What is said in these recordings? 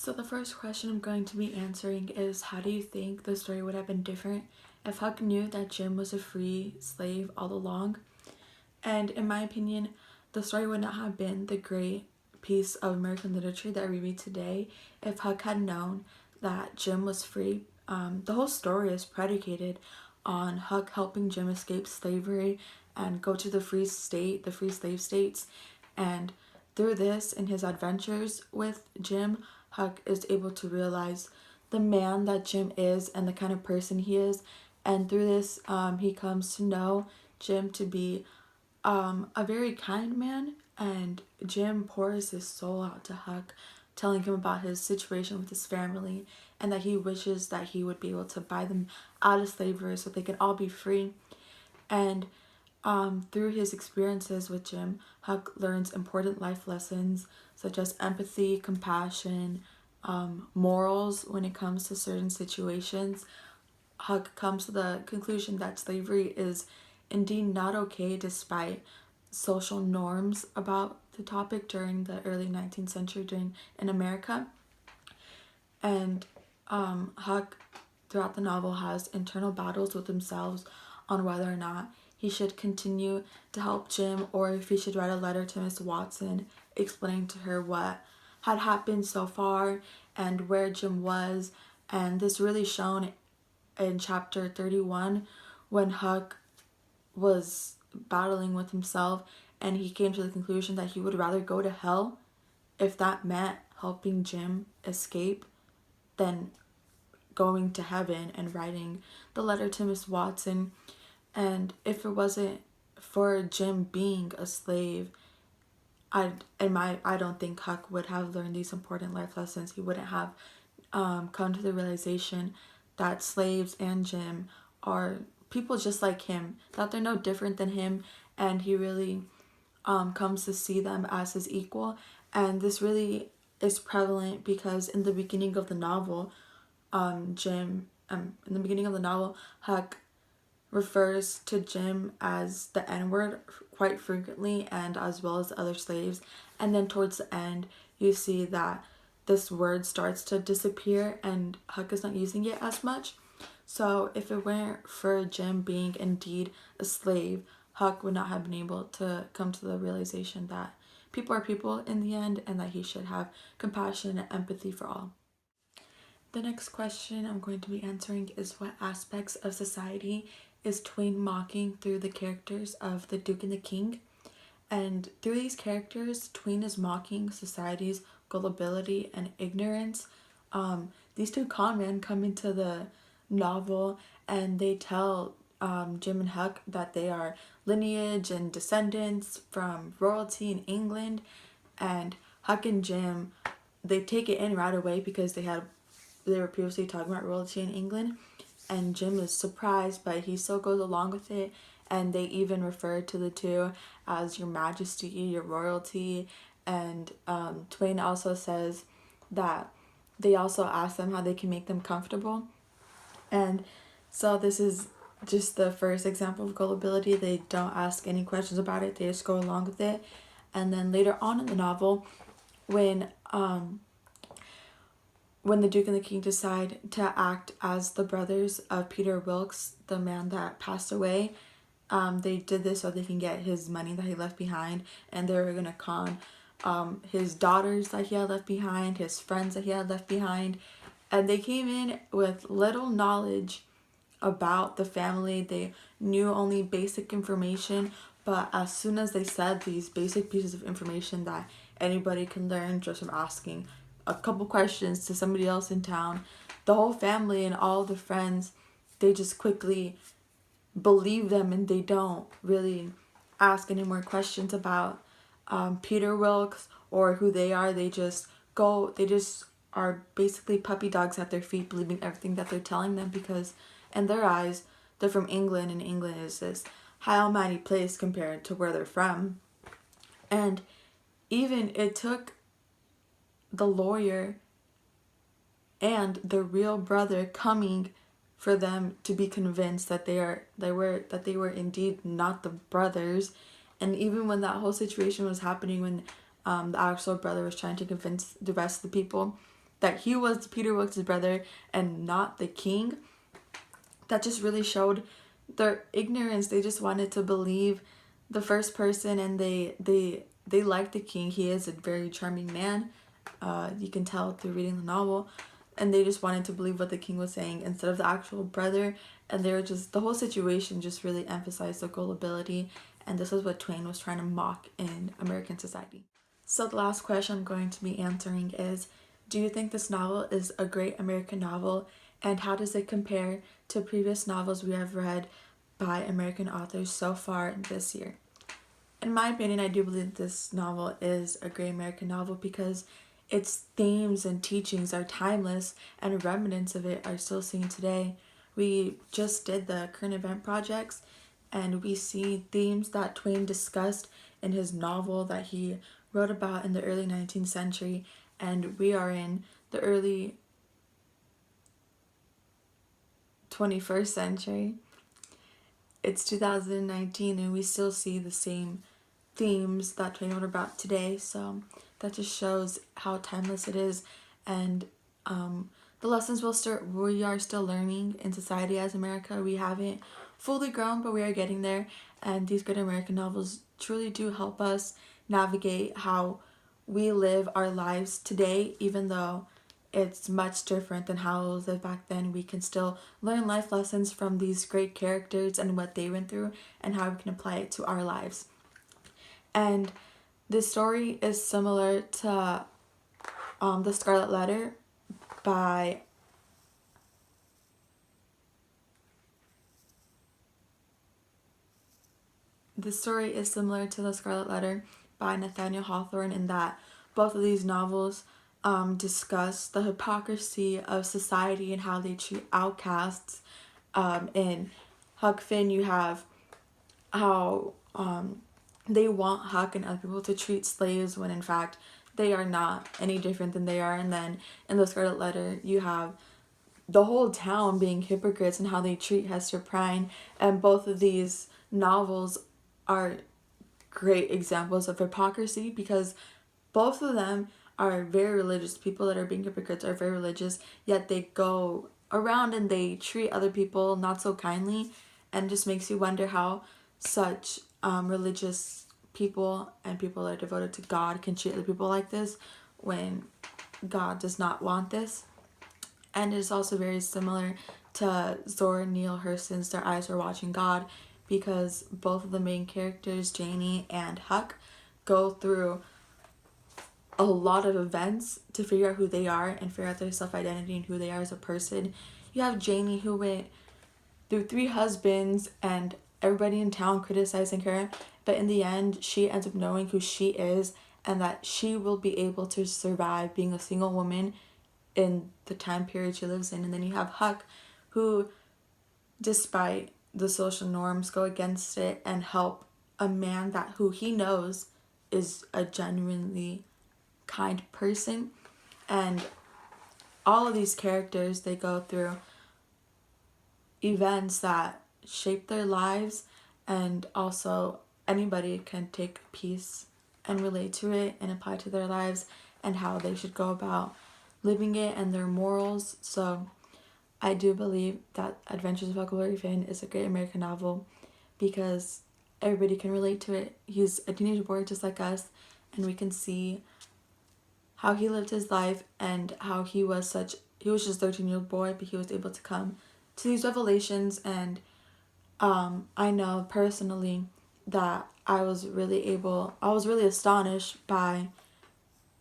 So the first question I'm going to be answering is, how do you think the story would have been different if Huck knew that Jim was a free slave all along? And in my opinion, the story would not have been the great piece of American literature that we read today if Huck had known that Jim was free. The whole story is predicated on Huck helping Jim escape slavery and go to the free state, the free slave states. And through this and his adventures with Jim, Huck is able to realize the man that Jim is and the kind of person he is. And through this, he comes to know Jim to be a very kind man, and Jim pours his soul out to Huck, telling him about his situation with his family and that he wishes that he would be able to buy them out of slavery so they can all be free. And through his experiences with Jim, Huck learns important life lessons such as empathy, compassion, morals when it comes to certain situations. Huck comes to the conclusion that slavery is indeed not okay despite social norms about the topic during the early 19th century in America. And Huck, throughout the novel, has internal battles with himself on whether or not he should continue to help Jim or if he should write a letter to Miss Watson explaining to her what had happened so far and where Jim was. And this really shown in chapter 31 when Huck was battling with himself and he came to the conclusion that he would rather go to hell if that meant helping Jim escape than going to heaven and writing the letter to Miss Watson. And if it wasn't for Jim being a slave, I don't think Huck would have learned these important life lessons. He wouldn't have come to the realization that slaves and Jim are people just like him, that they're no different than him, and he really comes to see them as his equal. And this really is prevalent because in the beginning of the novel, Huck refers to Jim as the N-word quite frequently, and as well as other slaves. And then towards the end, you see that this word starts to disappear and Huck is not using it as much. So if it weren't for Jim being indeed a slave, Huck would not have been able to come to the realization that people are people in the end and that he should have compassion and empathy for all. The next question I'm going to be answering is, what aspects of society is Twain mocking through the characters of the Duke and the King? And through these characters, Twain is mocking society's gullibility and ignorance. These two con men come into the novel and they tell Jim and Huck that they are lineage and descendants from royalty in England. And Huck and Jim, they take it in right away because they were previously talking about royalty in England. And Jim is surprised, but he still goes along with it. And they even refer to the two as your majesty, your royalty. And Twain also says that they also ask them how they can make them comfortable. And so this is just the first example of gullibility. They don't ask any questions about it. They just go along with it. And then later on in the novel, when the Duke and the King decide to act as the brothers of Peter Wilkes, the man that passed away, they did this so they can get his money that he left behind, and they were gonna con his daughters that he had left behind, his friends that he had left behind, and they came in with little knowledge about the family. They knew only basic information, but as soon as they said these basic pieces of information that anybody can learn just from asking a couple questions to somebody else in town, the whole family and all the friends, they just quickly believe them and they don't really ask any more questions about Peter Wilkes or who they are. They just are basically puppy dogs at their feet, believing everything that they're telling them because in their eyes they're from England and England is this high almighty place compared to where they're from. And even it took the lawyer and the real brother coming for them to be convinced that they were indeed not the brothers. And even when that whole situation was happening, when the actual brother was trying to convince the rest of the people, that he was Peter Wilkes' brother and not the king, that just really showed their ignorance. They just wanted to believe the first person, and they liked the king. He is a very charming man. You can tell through reading the novel. And they just wanted to believe what the king was saying instead of the actual brother. And they were just, the whole situation just really emphasized the gullibility. And this is what Twain was trying to mock in American society. So the last question I'm going to be answering is, do you think this novel is a great American novel? And how does it compare to previous novels we have read by American authors so far this year? In my opinion, I do believe this novel is a great American novel because its themes and teachings are timeless, and remnants of it are still seen today. We just did the current event projects, and we see themes that Twain discussed in his novel that he wrote about in the early 19th century, and we are in the early 21st century. It's 2019 and we still see the same themes that Twain wrote about today, so that just shows how timeless it is. And the lessons we are still learning in society as America. We haven't fully grown, but we are getting there, and these good American novels truly do help us navigate how we live our lives today. Even though it's much different than how it was lived back then, we can still learn life lessons from these great characters and what they went through and how we can apply it to our lives. And this story is similar to The Scarlet Letter by The Scarlet Letter by Nathaniel Hawthorne, in that both of these novels discuss the hypocrisy of society and how they treat outcasts. In Huck Finn, you have how they want Huck and other people to treat slaves when in fact they are not any different than they are. And then in The Scarlet Letter, you have the whole town being hypocrites and how they treat Hester Prynne. And both of these novels are great examples of hypocrisy because both of them are very religious. People that are being hypocrites are very religious, yet they go around and they treat other people not so kindly, and just makes you wonder how such religious people and people that are devoted to God can treat other people like this when God does not want this. And it's also very similar to Zora Neale Hurston's Their Eyes Were Watching God, because both of the main characters, Janie and Huck, go through a lot of events to figure out who they are and figure out their self-identity and who they are as a person. You have Janie, who went through 3 husbands and everybody in town criticizing her, but in the end she ends up knowing who she is and that she will be able to survive being a single woman in the time period she lives in. And then you have Huck, who, despite the social norms, go against it and help a man that who he knows is a genuinely kind person. And all of these characters, they go through events that shape their lives, and also anybody can take a piece and relate to it and apply to their lives and how they should go about living it and their morals. So I do believe that Adventures of Huckleberry Finn is a great American novel because everybody can relate to it. He's a teenage boy just like us, and we can see how he lived his life and how he was just a 13-year-old boy, but he was able to come to these revelations. And I know personally that I was really astonished by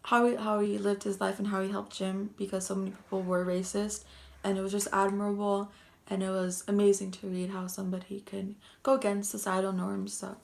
how he lived his life and how he helped Jim, because so many people were racist, and it was just admirable, and it was amazing to read how somebody could go against societal norms. So